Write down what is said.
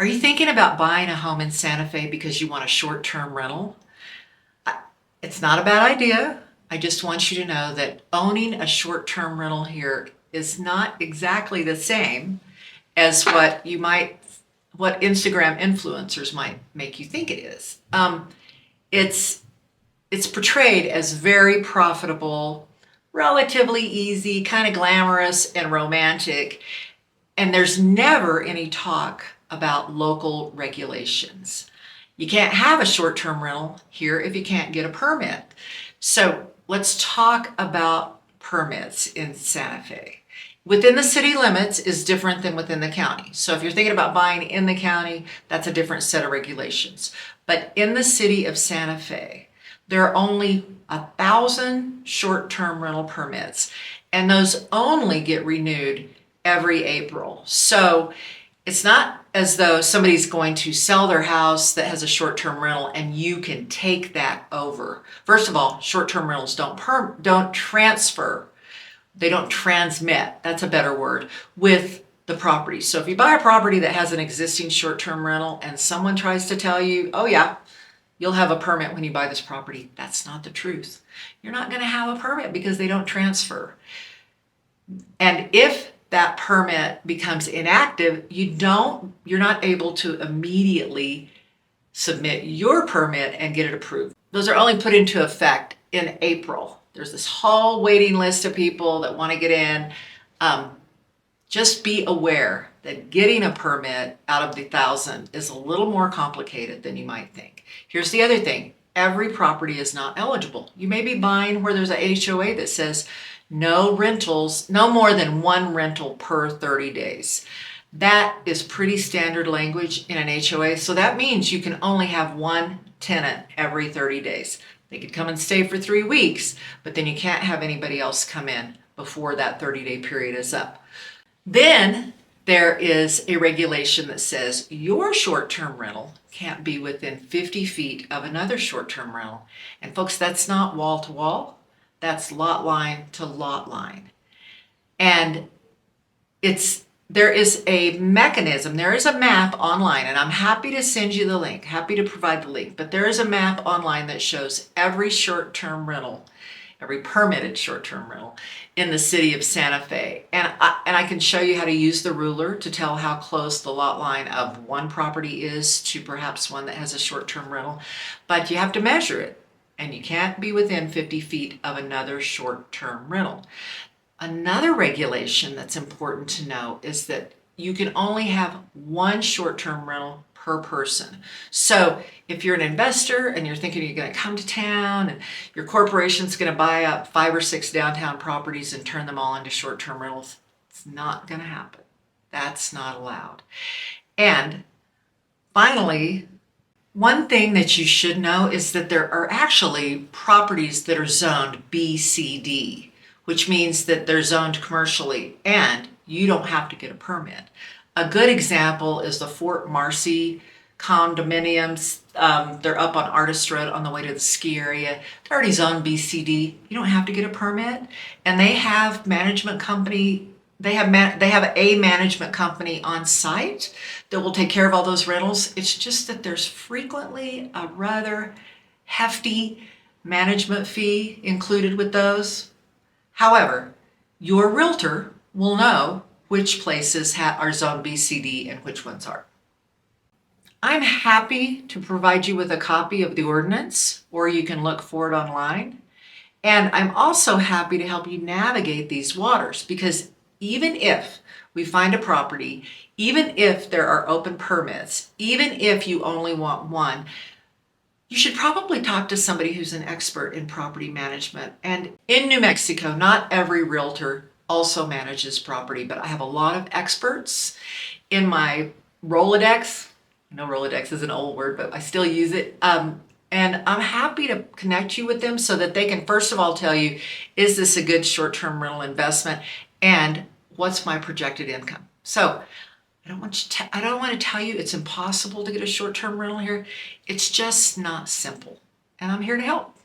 Are you thinking about buying a home in Santa Fe because you want a short-term rental? It's not a bad idea. I just want you to know that owning a short-term rental here is not exactly the same as what Instagram influencers might make you think it is. It's it's portrayed as very profitable, relatively easy, kind of glamorous and romantic, and there's never any talk about local regulations. You can't have a short-term rental here if you can't get a permit. So let's talk about permits in Santa Fe. Within the city limits is different than within the county. So if you're thinking about buying in the county, that's a different set of regulations. But in the city of Santa Fe, there are only 1,000 short-term rental permits, and those only get renewed every April. So it's not as though somebody's going to sell their house that has a short-term rental and you can take that over. First of all, short-term rentals don't transfer. They don't transmit, that's a better word, with the property. So if you buy a property that has an existing short-term rental and someone tries to tell you, oh yeah, you'll have a permit when you buy this property, that's not the truth. You're not going to have a permit because they don't transfer. And if that permit becomes inactive, you're not able to immediately submit your permit and get it approved. Those are only put into effect in April. There's this whole waiting list of people that want to get in. Just be aware that getting a permit out of the 1,000 is a little more complicated than you might think. Here's the other thing. Every property is not eligible. You may be buying where there's a HOA that says no rentals, no more than one rental per 30 days. That is pretty standard language in an HOA. So that means you can only have one tenant every 30 days. They could come and stay for 3 weeks, but then you can't have anybody else come in before that 30-day period is up. Then there is a regulation that says your short-term rental can't be within 50 feet of another short-term rental. And folks, that's not wall to wall. That's lot line to lot line. And there is a mechanism, there is a map online, and I'm happy to send you the link, happy to provide the link, but there is a map online that shows every short-term rental, every permitted short-term rental in the city of Santa Fe. And I can show you how to use the ruler to tell how close the lot line of one property is to perhaps one that has a short-term rental, but you have to measure it. And you can't be within 50 feet of another short-term rental. Another regulation that's important to know is that you can only have one short-term rental per person. So if you're an investor and you're thinking you're going to come to town and your corporation's going to buy up 5 or 6 downtown properties and turn them all into short-term rentals, it's not going to happen. That's not allowed. And finally, one thing that you should know is that there are actually properties that are zoned BCD, which means that they're zoned commercially and you don't have to get a permit. A good example is the Fort Marcy condominiums. They're up on Artist Road on the way to the ski area. They're already zoned BCD. You don't have to get a permit. And they have management company. They have a management company on site that will take care of all those rentals. It's just that there's frequently a rather hefty management fee included with those. However, your realtor will know which places are zoned BCD and which ones aren't. I'm happy to provide you with a copy of the ordinance, or you can look for it online. And I'm also happy to help you navigate these waters, because even if we find a property, even if there are open permits, even if you only want one, you should probably talk to somebody who's an expert in property management. And in New Mexico, not every realtor also manages property, but I have a lot of experts in my Rolodex. I know Rolodex is an old word, but I still use it. And I'm happy to connect you with them so that they can first of all tell you, is this a good short-term rental investment? And what's my projected income? So I don't want to tell you it's impossible to get a short-term rental here. It's just not simple. And I'm here to help.